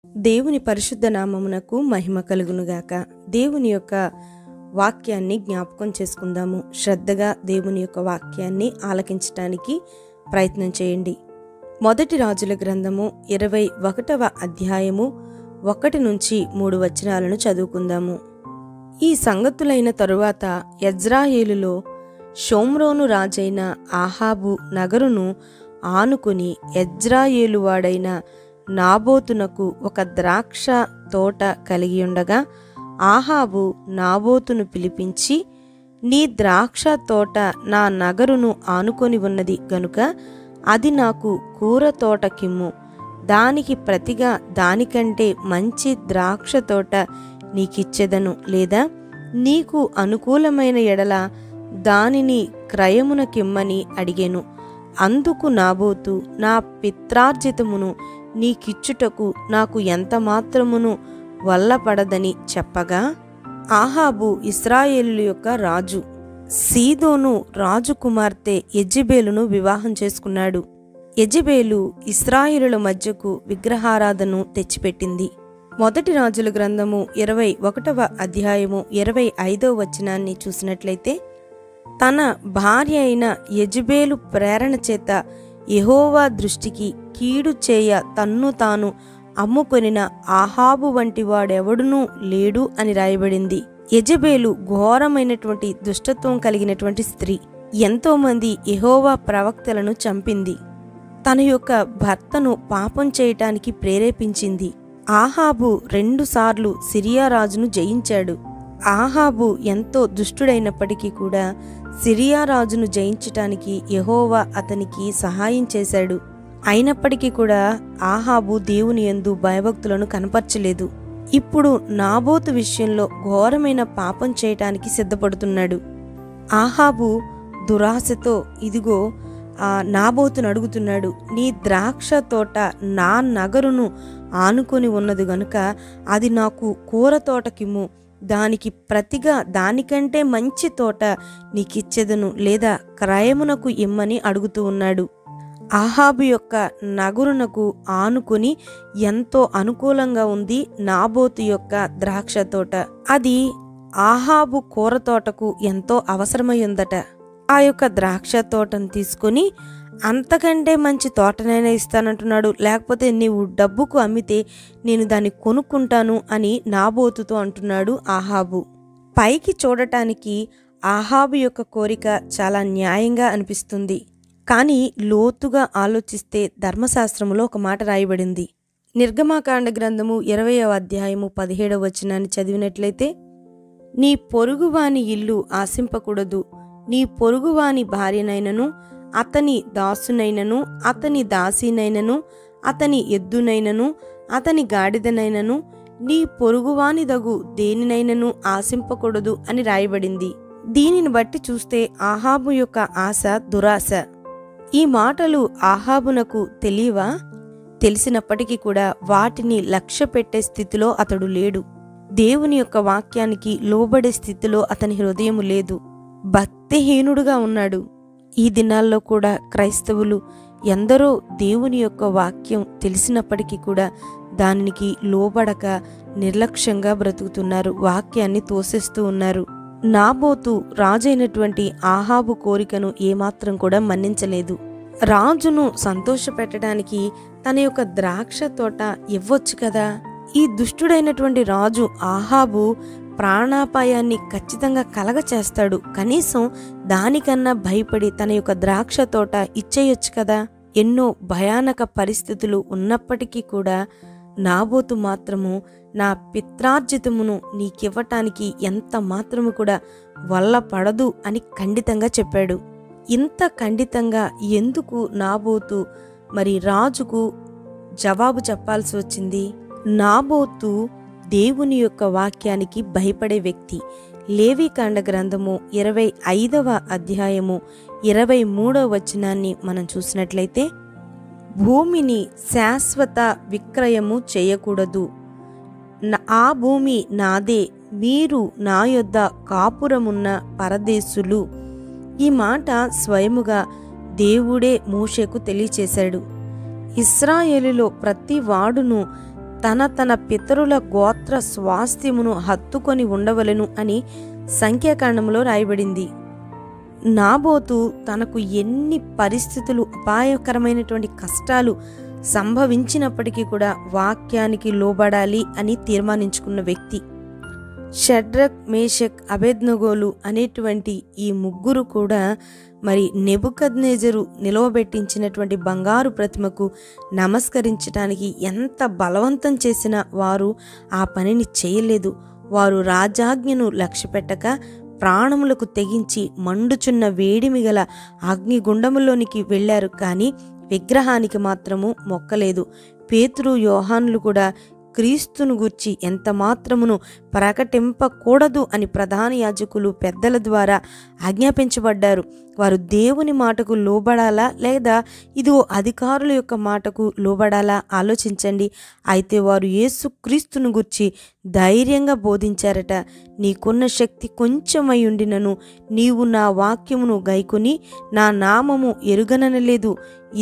దేవుని పరిశుద్ధ నామమునకు మహిమ కలుగునుగాక. దేవుని యొక్క వాక్యాన్ని జ్ఞాపకం చేసుకుందాము. శ్రద్ధగా దేవుని యొక్క వాక్యాన్ని ఆలకించటానికి ప్రయత్నం చేయండి. మొదటి రాజుల గ్రంథము 21వ అధ్యాయము 1 నుంచి 3 వచనాలను చదువుకుందాము. ఈ సంగతులైన తరువాత యెజ్రెయేలులో షోమ్రోను రాజైన ఆహాబు నగరును ఆనుకుని యెజ్రెయేలు వాడైన నాబోతునకు ఒక ద్రాక్ష తోట కలిగి ఉండగా ఆహాబు నాబోతును పిలిపించి, నీ ద్రాక్ష తోట నా నగరును ఆనుకొని ఉన్నది గనుక అది నాకు కూర తోటకిమ్ము, దానికి ప్రతిగా దానికంటే మంచి ద్రాక్ష తోట నీకిచ్చెదను, లేదా నీకు అనుకూలమైన ఎడల దానిని క్రయమునకిమ్మని అడిగెను. అందుకు నాబోతు, నా పిత్రార్జితమును నీకిచ్చుటకు నాకు ఎంత మాత్రమును వల్లపడదని చెప్పగా, ఆహాబు ఇశ్రాయేలు యొక్క రాజు సీదోను రాజు కుమార్తె యెజెబెలును వివాహం చేసుకున్నాడు. యెజెబెలు ఇశ్రాయేలుల మధ్యకు విగ్రహారాధనను తెచ్చిపెట్టింది. మొదటి రాజుల గ్రంథము 21వ అధ్యాయము 25వ వచనాన్ని చూసినట్లయితే, తన భార్య అయిన యెజెబెలు ప్రేరణ చేత యెహోవా దృష్టికి కీడు చేయ తన్ను తాను అమ్ముకొనిన ఆహాబు వంటి వాడెవడునూ లేడు అని రాయబడింది. యెజెబెలు ఘోరమైనటువంటి దుష్టత్వం కలిగినటువంటి స్త్రీ. ఎంతో మంది యెహోవా ప్రవక్తలను చంపింది. తన యొక్క భర్తను పాపం చేయటానికి ప్రేరేపించింది. ఆహాబు 2 సార్లు సిరియా రాజును జయించాడు. ఆహాబు ఎంతో దుష్టుడైనప్పటికీ కూడా సిరియా రాజును జయించటానికి యెహోవా అతనికి సహాయం చేశాడు. అయినప్పటికీ కూడా ఆహాబు దేవుని యందు భయభక్తులను కనపరచలేదు. ఇప్పుడు నాబోతు విషయంలో ఘోరమైన పాపం చేయటానికి సిద్ధపడుతున్నాడు. ఆహాబు దురాశతో ఇదిగో నాబోతును అడుగుతున్నాడు, నీ ద్రాక్ష తోట నా నగరును ఆనుకొని ఉన్నది గనుక అది నాకు కూర తోటకిమ్ము, దానికి ప్రతిగా దానికంటే మంచి తోట నీకిచ్చెదను, లేదా క్రయమునకు ఇమ్మని అడుగుతూ ఉన్నాడు. ఆహాబు యొక్క నగరునకు ఆనుకొని ఎంతో అనుకూలంగా ఉంది నాబోతు యొక్క ద్రాక్ష తోట. అది ఆహాబు కూర తోటకు ఎంతో అవసరమై ఉందట. ఆ యొక్క ద్రాక్ష తోటను తీసుకొని అంతకంటే మంచి తోటనైనా ఇస్తానంటున్నాడు, లేకపోతే నీవు డబ్బుకు అమ్మితే నేను దాన్ని కొనుక్కుంటాను అని నాబోతుతో అంటున్నాడు ఆహాబు. పైకి చూడటానికి ఆహాబు యొక్క కోరిక చాలా న్యాయంగా అనిపిస్తుంది. కానీ లోతుగా ఆలోచిస్తే ధర్మశాస్త్రములో ఒక మాట రాయబడింది. నిర్గమాకాండ గ్రంథము 20వ అధ్యాయము 17వ వచనాన్ని చదివినట్లయితే, నీ పొరుగువాని ఇల్లు ఆశింపకూడదు, నీ పొరుగువాని భార్యనైనను అతని దాసునైనను అతని దాసినైనను అతని ఎద్దునైనను అతని గాడిదనైనను నీ పొరుగువానిదగు దేనినైనను ఆశింపకూడదు అని రాయబడింది. దీనిని బట్టి చూస్తే ఆహాబు యొక్క ఆశ దురాశ. ఈ మాటలు ఆహాబునకు తెలియవా? తెలిసినప్పటికీ కూడా వాటిని లక్ష్య పెట్టే స్థితిలో అతడు లేడు. దేవుని యొక్క వాక్యానికి లోబడే స్థితిలో అతని హృదయం లేదు. భక్తిహీనుడుగా ఉన్నాడు. ఈ దినాల్లో కూడా క్రైస్తవులు ఎందరో దేవుని యొక్క వాక్యం తెలిసినప్పటికీ కూడా దానికి లోబడక నిర్లక్ష్యంగా బ్రతుకుతున్నారు. వాక్యాన్ని తోసేస్తూ ఉన్నారు. నాబోతు రాజైనటువంటి ఆహాబు కోరికను ఏమాత్రం కూడా మన్నించలేదు. రాజును సంతోషపెట్టడానికి తన యొక్క ద్రాక్ష తోట ఇవ్వచ్చు కదా. ఈ దుష్టుడైనటువంటి రాజు ఆహాబు ప్రాణాపాయాన్ని ఖచ్చితంగా కలగచేస్తాడు. కనీసం దానికన్నా భయపడి తన యొక్క ద్రాక్ష తోట ఇచ్చేయొచ్చు కదా. ఎన్నో భయానక పరిస్థితులు ఉన్నప్పటికీ కూడా నాబోతు మాత్రము నా పిత్రార్జితమును నీకివ్వటానికి ఎంత మాత్రము కూడా వల్ల పడదు అని ఖండితంగా చెప్పాడు. ఇంత ఖండితంగా ఎందుకు నాబోతు మరి రాజుకు జవాబు చెప్పాల్సి వచ్చింది? నాబోతు దేవుని యొక్క వాక్యానికి భయపడే వ్యక్తి. లేవీకాండ గ్రంథము 25వ అధ్యాయము 23వ వచనాన్ని మనం చూసినట్లయితే, భూమిని శాశ్వత విక్రయము చేయకూడదు, ఆ భూమి నాదే, మీరు నా యొద్ద కాపురమున్న పరదేశులు. ఈ మాట స్వయముగా దేవుడే మోషేకు తెలియచేశాడు. ఇశ్రాయేలులో ప్రతి వాడును తన పితరుల గోత్ర స్వాస్థ్యమును హత్తుకొని ఉండవలెను అని సంఖ్యాకాండంలో రాయబడింది. నాబోతు తనకు ఎన్ని పరిస్థితులు, అపాయకరమైనటువంటి కష్టాలు సంభవించినప్పటికీ కూడా వాక్యానికి లోబడాలి అని తీర్మానించుకున్న వ్యక్తి. షడ్రక్, మేషక్, అబేద్నెగోలు అనేటువంటి ఈ ముగ్గురు కూడా మరి నెబుకద్నెజరు నిలవబెట్టించినటువంటి బంగారు ప్రతిమకు నమస్కరించడానికి ఎంత బలవంతం చేసినా వారు ఆ పనిని చేయలేదు. వారు రాజాజ్ఞను లక్ష్యపెట్టక ప్రాణములకు తెగించి మండుచున్న వేడిమి గల అగ్నిగుండములోనికి వెళ్ళారు, కానీ విగ్రహానికి మాత్రము మొక్కలేదు. పేతురు, యోహానులు కూడా క్రీస్తును గూర్చి ఎంత మాత్రమును ప్రకటింపకూడదు అని ప్రధాన యాజకులు, పెద్దల ద్వారా ఆజ్ఞాపించబడ్డారు. వారు దేవుని మాటకు లోబడాలా లేదా ఇదిగో అధికారుల యొక్క మాటకు లోబడాలా ఆలోచించండి. అయితే వారు యేసుక్రీస్తును గూర్చి ధైర్యంగా బోధించారట. నీకున్న శక్తి కొంచెమై ఉండినను నీవు నా వాక్యమును గైకొని నా నామము ఎరుగననలేదు.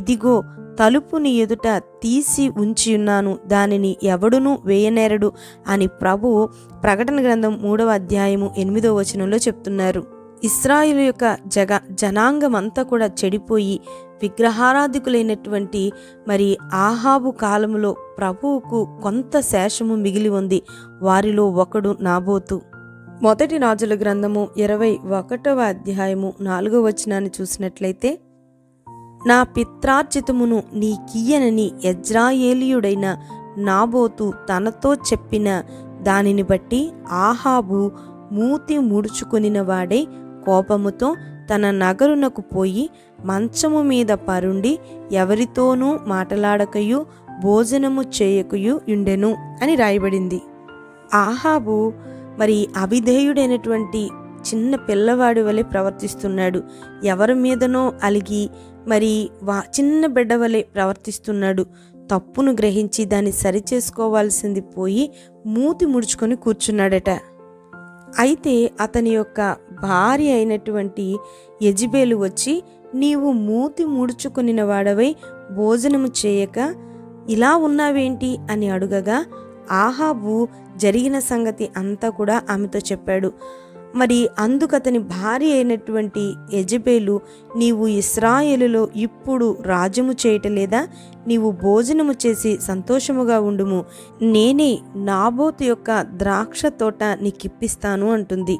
ఇదిగో తలుపుని ఎదుట తీసి ఉంచియున్నాను, దానిని ఎవడునూ వేయనేరడు అని ప్రభువు ప్రకటన గ్రంథం 3వ అధ్యాయము 8వ వచనంలో చెప్తున్నారు. ఇశ్రాయేలు యొక్క జనాంగం అంతా కూడా చెడిపోయి విగ్రహారాధికులైనటువంటి మరి ఆహాబు కాలములో ప్రభువుకు కొంత శేషము మిగిలి ఉంది. వారిలో ఒకడు నాబోతు. మొదటి రాజుల గ్రంథము 21వ అధ్యాయము 4వ వచనాన్ని చూసినట్లయితే, నా పిత్రార్జితమును నీకియ్యనని యెజ్రాయేలీయుడైన నాబోతు తనతో చెప్పిన దానిని బట్టి ఆహాబు మూతి ముడుచుకొనిన వాడై కోపముతో తన నగరునకు పోయి మంచము మీద పరుండి ఎవరితోనూ మాటలాడకయు భోజనము చేయకయు ఉండెను అని రాయబడింది. ఆహాబు మరి అవిధేయుడైనటువంటి చిన్న పిల్లవాడి వలె ప్రవర్తిస్తున్నాడు. ఎవరి మీదనో అలిగి మరి చిన్న బిడ్డ వలె ప్రవర్తిస్తున్నాడు. తప్పును గ్రహించి దాన్ని సరిచేసుకోవాల్సింది పోయి మూతి ముడుచుకొని కూర్చున్నాడట. అయితే అతని యొక్క భార్య అయినటువంటి యెజబెలు వచ్చి, నీవు మూతి ముడుచుకొనిన వాడవై భోజనము చేయక ఇలా ఉన్నావేంటి అని అడుగగా ఆహాబు జరిగిన సంగతి అంతా కూడా ఆమెతో చెప్పాడు. మరి అందుకతని భార్య అయినటువంటి యెజబెలు, నీవు ఇశ్రాయేలులో ఇప్పుడు రాజ్యము చేయటలేదా? నీవు భోజనము చేసి సంతోషముగా ఉండుము, నేనే నాబోతు యొక్క ద్రాక్ష తోట నీకిప్పిస్తాను అంటుంది.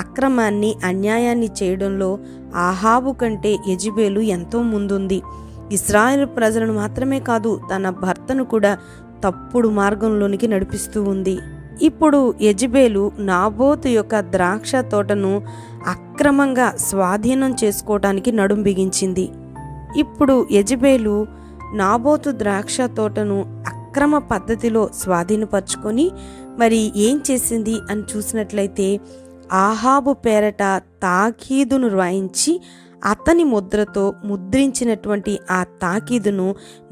అక్రమాన్ని, అన్యాయాన్ని చేయడంలో ఆహాబు కంటే యెజబెలు ఎంతో ముందుంది. ఇశ్రాయేలు ప్రజలను మాత్రమే కాదు, తన భర్తను కూడా తప్పుడు మార్గంలోనికి నడిపిస్తూ ఉంది. ఇప్పుడు యెజబెలు నాబోతు యొక్క ద్రాక్ష తోటను అక్రమంగా స్వాధీనం చేసుకోవటానికి నడుం బిగించింది. ఇప్పుడు యెజబెలు నాబోతు ద్రాక్ష తోటను అక్రమ పద్ధతిలో స్వాధీనపరుచుకొని మరి ఏం చేసింది అని చూసినట్లయితే, ఆహాబు పేరట తాకీదును రాయించి అతని ముద్రతో ముద్రించినటువంటి ఆ తాకీదును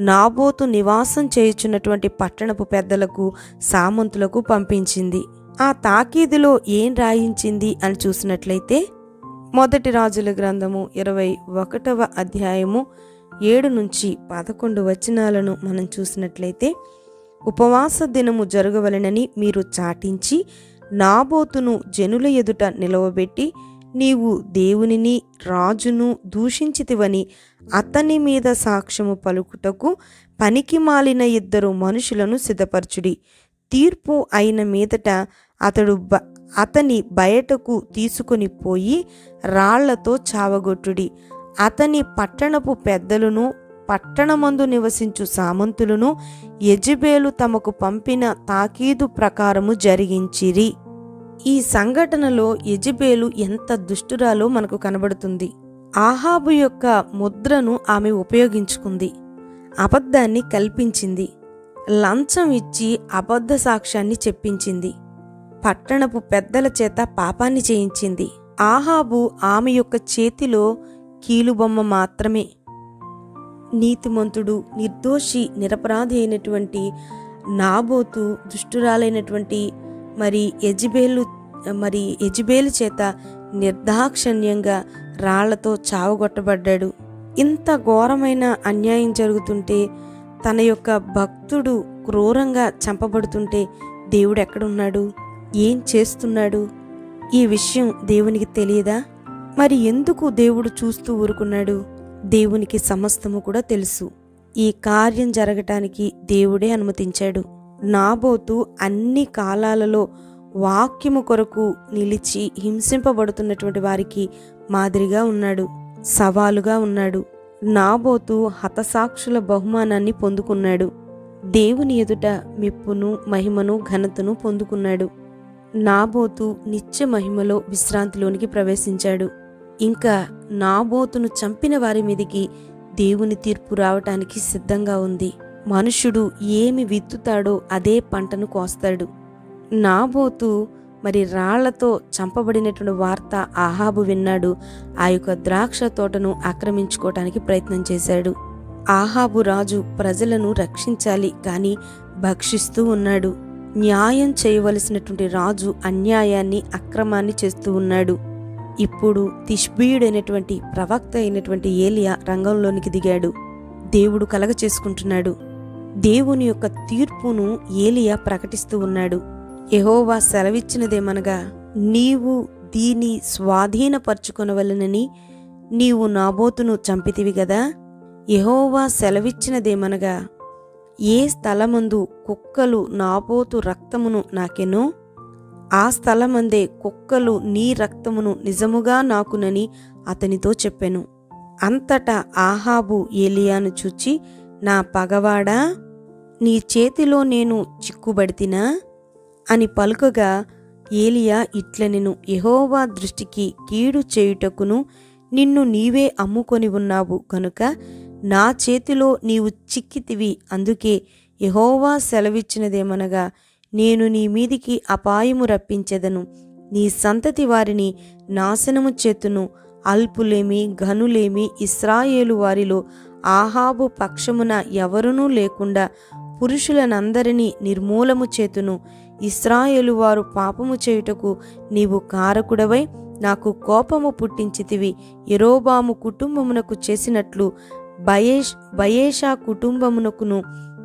నాబోతు నివాసం చేయుచున్నటువంటి పట్టణపు పెద్దలకు, సామంతులకు పంపించింది. ఆ తాకీదులో ఏం రాయించింది అని చూసినట్లయితే, మొదటి రాజుల గ్రంథము 21వ అధ్యాయము 7 నుంచి 11 వచనాలను మనం చూసినట్లయితే, ఉపవాస దినము జరగవలెనని మీరు చాటించి నాబోతును జనుల ఎదుట నిలవబెట్టి, నీవు దేవునిని రాజును దూషించితివని అతని మీద సాక్ష్యము పలుకుటకు పనికి మాలిన 2 మనుషులను సిద్ధపరచుడి. తీర్పు అయిన మీదట అతని బయటకు తీసుకొని పోయి రాళ్లతో చావగొట్టుడి. అతని పట్టణపు పెద్దలను, పట్టణమందు నివసించు సామంతులను యెజబెలు తమకు పంపిన తాకీదు ప్రకారము జరిగించిరి. ఈ సంఘటనలో యెజబెలు ఎంత దుష్టురాలో మనకు కనబడుతుంది. ఆహాబు యొక్క ముద్రను ఆమె ఉపయోగించుకుంది, అబద్ధాన్ని కల్పించింది, లంచం ఇచ్చి అబద్ధ సాక్ష్యాన్ని చెప్పించింది, పట్టణపు పెద్దల చేత పాపాన్ని చేయించింది. ఆహాబు ఆమె యొక్క చేతిలో కీలుబొమ్మ మాత్రమే. నీతిమంతుడు, నిర్దోషి, నిరపరాధి అయినటువంటి నాబోతు దుష్టురాలైనటువంటి మరి యెజబెలు చేత నిర్దాక్షణ్యంగా రాళ్లతో చావగొట్టబడ్డాడు. ఇంత ఘోరమైన అన్యాయం జరుగుతుంటే తన యొక్క భక్తుడు క్రూరంగా చంపబడుతుంటే దేవుడు ఎక్కడున్నాడు? ఏం చేస్తున్నాడు? ఈ విషయం దేవునికి తెలియదా? మరి ఎందుకు దేవుడు చూస్తూ ఊరుకున్నాడు? దేవునికి సమస్తము కూడా తెలుసు. ఈ కార్యం జరగటానికి దేవుడే అనుమతించాడు. నాబోతు అన్ని కాలాలలో వాక్యము కొరకు నిలిచి హింసింపబడుతున్నటువంటి వారికి మాదిరిగా ఉన్నాడు, సవాలుగా ఉన్నాడు. నాబోతు హతసాక్షుల బహుమానాన్ని పొందుకున్నాడు. దేవుని ఎదుట మెప్పును, మహిమను, ఘనతను పొందుకున్నాడు. నాబోతు నిత్య మహిమలో విశ్రాంతిలోనికి ప్రవేశించాడు. ఇంకా నాబోతును చంపిన వారి మీదికి దేవుని తీర్పు రావటానికి సిద్ధంగా ఉంది. మనుషుడు ఏమి విత్తుతాడో అదే పంటను కోస్తాడు. నాబోతు మరి రాళ్లతో చంపబడినటువంటి వార్త ఆహాబు విన్నాడు. ఆ యొక్క ద్రాక్ష తోటను ఆక్రమించుకోవటానికి ప్రయత్నం చేశాడు. ఆహాబు రాజు ప్రజలను రక్షించాలి కానీ భక్షిస్తూ ఉన్నాడు. న్యాయం చేయవలసినటువంటి రాజు అన్యాయాన్ని, అక్రమాన్ని చేస్తూ ఉన్నాడు. ఇప్పుడు తిష్బీయుడైనటువంటి ప్రవక్త అయినటువంటి ఏలియా రంగంలోనికి దిగాడు. దేవుడు కలగ చేసుకుంటున్నాడు. దేవుని యొక్క తీర్పును ఏలియా ప్రకటిస్తూ ఉన్నాడు. యెహోవా సెలవిచ్చినదేమనగా, నీవు దీని స్వాధీనపరచుకొనవలెనని నీవు నాబోతును చంపితివి గదా. యెహోవా సెలవిచ్చినదేమనగా, ఏ స్థలమందు కుక్కలు నాబోతు రక్తమును నాకెనో ఆ స్థలమందే కుక్కలు నీ రక్తమును నిజముగా నాకునని అతనితో చెప్పెను. అంతటా ఆహాబు ఏలియాను చూచి, నా పగవాడా, నీ చేతిలో నేను చిక్కుబడితినా అని పలుకగా, ఏలియా ఇట్లనెను, యెహోవా దృష్టికి కీడు చేయుటకును నిన్ను నీవే అమ్ముకొని ఉన్నావు గనుక నా చేతిలో నీవు చిక్కితివి. అందుకే యెహోవా సెలవిచ్చినదేమనగా, నేను నీ మీదికి అపాయము రప్పించెదను, నీ సంతతి వారిని నాశనము చేతును. అల్పులేమి ఘనులేమి ఇశ్రాయేలు వారిలో ఆహాబు పక్షమున ఎవరునూ లేకుండా పురుషులనందరినీ నిర్మూలము చేతును. ఇశ్రాయేలు వారు పాపము చేయుటకు నీవు కారకుడవై నాకు కోపము పుట్టించితివి. యెరోబాము కుటుంబమునకు చేసినట్లు బయేషా కుటుంబమునకును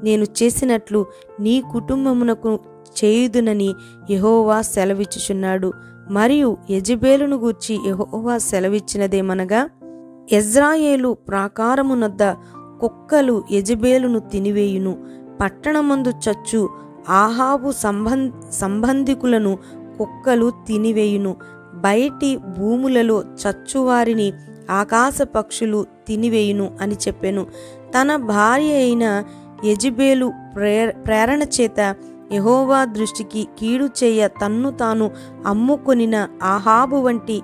నేను చేసినట్లు నీ కుటుంబమునకు చేయుదునని యెహోవా సెలవిచ్చుచున్నాడు. మరియు యెజెబెలును గూర్చి యెహోవా సెలవిచ్చినదేమనగా, యెజ్రాయేలు ప్రాకారమునొద్ద కుక్కలు యెజెబెలును తినివేయును. పట్టణమందు చచ్చు ఆహాబు సంబంధికులను కుక్కలు తినివేయును. బయటి భూములలో చచ్చువారిని ఆకాశ పక్షులు తినివేయును అని చెప్పెను. తన భార్య అయిన యెజెబెలు ప్రేరణ చేత యెహోవా దృష్టికి కీడు చేయ తన్ను తాను అమ్ముకొనిన ఆహాబు వంటి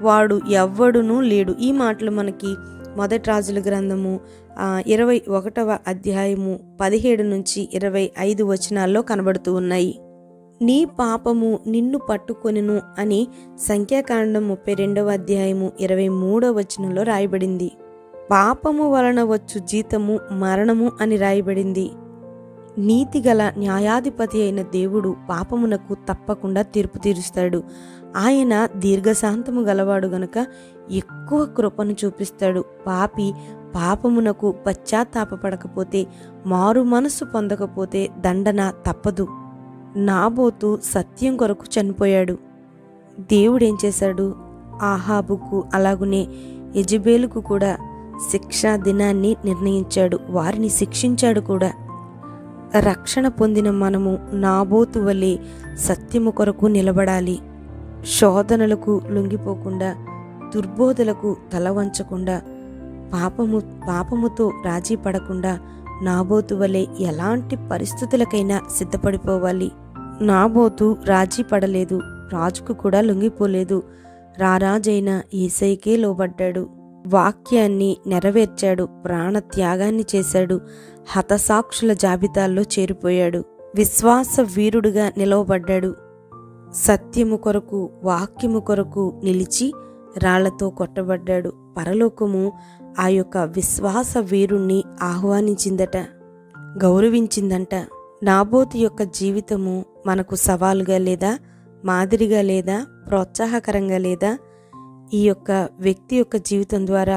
వాడు ఎవ్వడునూ లేడు. ఈ మాటలు మనకి మొదటి రాజుల గ్రంథము 21వ అధ్యాయము 17 నుంచి 25 వచనాల్లో కనబడుతూ ఉన్నాయి. నీ పాపము నిన్ను పట్టుకొనెను అని సంఖ్యాకాండం 32వ అధ్యాయము 23వ వచనంలో రాయబడింది. పాపము వలన వచ్చు జీతము మరణము అని రాయబడింది. నీతిగల న్యాయాధిపతి అయిన దేవుడు పాపమునకు తప్పకుండా తీర్పు తీరుస్తాడు. ఆయన దీర్ఘశాంతము గలవాడు గనుక ఎక్కువ కృపను చూపిస్తాడు. పాపి పాపమునకు పశ్చాత్తాపపడకపోతే, మారు మనసు పొందకపోతే దండన తప్పదు. నాబోతు సత్యం కొరకు చనిపోయాడు. దేవుడేం చేశాడు? ఆహాబుకు అలాగునే యెజెబెలుకు కూడా శిక్షా దినాన్ని నిర్ణయించాడు. వారిని శిక్షించాడు కూడా. రక్షణ పొందిన మనము నాబోతు వలె సత్యము కొరకు నిలబడాలి. శోధనలకు లొంగిపోకుండా, దుర్బోధలకు తల వంచకుండా, పాపముతో రాజీ పడకుండా నాబోతు వలె ఎలాంటి పరిస్థితులకైనా సిద్ధపడిపోవాలి. నాబోతు రాజీ పడలేదు, రాజుకు కూడా లొంగిపోలేదు. రారాజైన యేసయ్యకే లోబడ్డాడు. వాక్యాన్ని నెరవేర్చాడు. ప్రాణ త్యాగాన్ని చేశాడు. హతసాక్షుల జాబితాల్లో చేరిపోయాడు. విశ్వాస వీరుడుగా నిలవబడ్డాడు. సత్యము కొరకు, వాక్యము కొరకు నిలిచి రాళ్లతో కొట్టబడ్డాడు. పరలోకము ఆ యొక్క విశ్వాస వీరుణ్ణి ఆహ్వానించిందట, గౌరవించిందంట. నాబోతు యొక్క జీవితము మనకు సవాలుగా లేదా, మాదిరిగా లేదా, ప్రోత్సాహకరంగా లేదా? ఈ యొక్క వ్యక్తి యొక్క జీవితం ద్వారా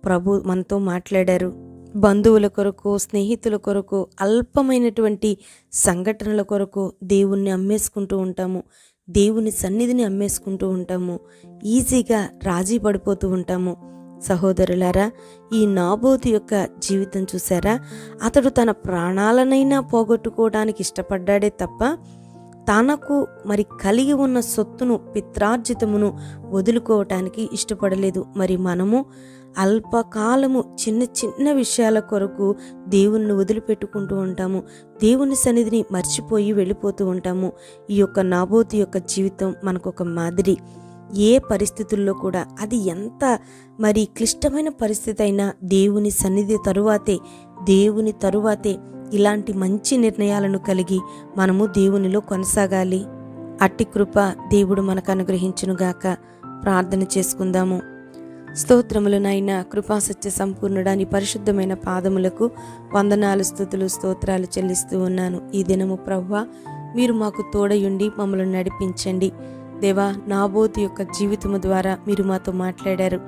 ప్రభు మనతో మాట్లాడారు. బంధువుల కొరకు, స్నేహితుల కొరకు, అల్పమైనటువంటి సంఘటనల కొరకు దేవుణ్ణి అమ్మేసుకుంటూ ఉంటాము. దేవుని సన్నిధిని అమ్మేసుకుంటూ ఉంటాము. ఈజీగా రాజీ పడిపోతూ ఉంటాము. సహోదరులారా, ఈ నాబోతు యొక్క జీవితం చూసారా? అతడు తన ప్రాణాలనైనా పోగొట్టుకోవడానికి ఇష్టపడ్డాడే తప్ప తనకు మరి కలిగి ఉన్న సొత్తును, పిత్రార్జితమును వదులుకోవటానికి ఇష్టపడలేదు. మరి మనము అల్పకాలము చిన్న చిన్న విషయాల కొరకు దేవుణ్ణి వదిలిపెట్టుకుంటూ ఉంటాము. దేవుని సన్నిధిని మర్చిపోయి వెళ్ళిపోతూ ఉంటాము. ఈ యొక్క నాబోతు యొక్క జీవితం మనకు ఒక మాదిరి. ఏ పరిస్థితుల్లో కూడా, అది ఎంత మరి క్లిష్టమైన పరిస్థితి అయినా దేవుని సన్నిధి దేవుని తరువాతే ఇలాంటి మంచి నిర్ణయాలను కలిగి మనము దేవునిలో కొనసాగాలి. అట్టి కృప దేవుడు మనకు అనుగ్రహించునుగాక. ప్రార్థన చేసుకుందాము. స్తోత్రములు నాయన, కృపాసత్య సంపూర్ణుడా, నీ పరిశుద్ధమైన పాదములకు వందనాలు, స్తుతులు, స్తోత్రాలు చెల్లిస్తూ ఉన్నాను. ఈ దినము ప్రభువా, మీరు మాకు తోడయుండి మమ్మల్ని నడిపించండి. దేవా, నాబోతు యొక్క జీవితము ద్వారా మీరు మాతో మాట్లాడారు.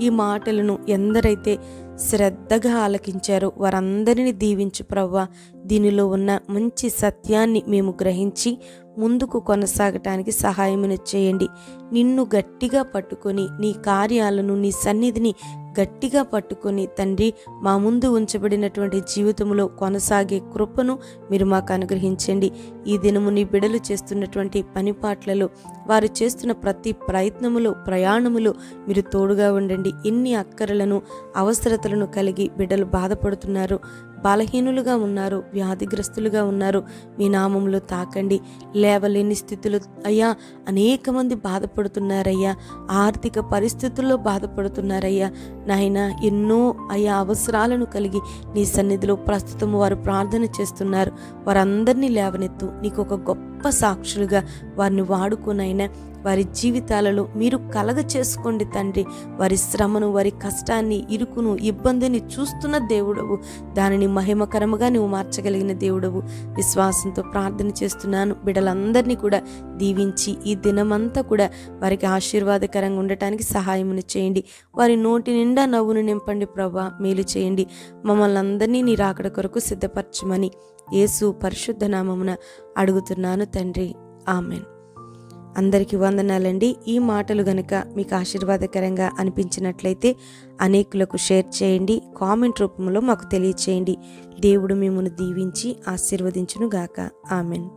ఈ మాటలను ఎందరైతే శ్రద్ధగా ఆలకించారో వారందరినీ దీవించు ప్రభువా. దీనిలో ఉన్న మంచి సత్యాన్ని మేము గ్రహించి ముందుకు కొనసాగటానికి సహాయమును చేయండి. నిన్ను గట్టిగా పట్టుకొని, నీ కార్యాలను, నీ సన్నిధిని గట్టిగా పట్టుకొని తండ్రి, మా ముందు ఉంచబడినటువంటి జీవితంలో కొనసాగే కృపను మీరు మాకు అనుగ్రహించండి. ఈ దినము నీ బిడ్డలు చేస్తున్నటువంటి పనిపాట్లలో, వారు చేస్తున్న ప్రతి ప్రయత్నములో, ప్రయాణములో మీరు తోడుగా ఉండండి. ఎన్ని అక్కరలను, అవసరతలను కలిగి బిడ్డలు బాధపడుతున్నారు, బలహీనులుగా ఉన్నారు, వ్యాధిగ్రస్తులుగా ఉన్నారు, మీ నామములో తాకండి. లేవలేని స్థితులు అయ్యా అనేక మంది బాధపడుతున్నారయ్యా. ఆర్థిక పరిస్థితుల్లో బాధపడుతున్నారయ్యా. నాయన, ఎన్నో అయ్యా అవసరాలను కలిగి నీ సన్నిధిలో ప్రస్తుతం వారు ప్రార్థన చేస్తున్నారు. వారందరినీ లేవనెత్తు. నీకు ఒక గొప్ప సాక్షులుగా వారిని వాడుకునైనా వారి జీవితాలలో మీరు కలగ చేసుకోండి తండ్రి. వారి శ్రమను, వారి కష్టాన్ని, ఇరుకును, ఇబ్బందిని చూస్తున్న దేవుడవు. దానిని మహిమకరముగా నువ్వు మార్చగలిగిన దేవుడవు. విశ్వాసంతో ప్రార్థన చేస్తున్నాను. బిడ్డలందరినీ కూడా దీవించి ఈ దినమంతా కూడా వారికి ఆశీర్వాదకరంగా ఉండటానికి సహాయమును చేయండి. వారి నోటి నిండా నవ్వును నింపండి ప్రభా. మేలు చేయండి. మమ్మల్ని అందరినీ నీ రాకడ కొరకు సిద్ధపరచమని యేసు పరిశుద్ధ నామమున అడుగుతున్నాను తండ్రి. ఆమెన్. అందరికీ వందనాలండి. ఈ మాటలు గనుక మీకు ఆశీర్వాదకరంగా అనిపించినట్లయితే అనేకులకు షేర్ చేయండి. కామెంట్ రూపంలో మాకు తెలియచేయండి. దేవుడు మిమ్మల్ని దీవించి ఆశీర్వదించును గాక. ఆమెన్.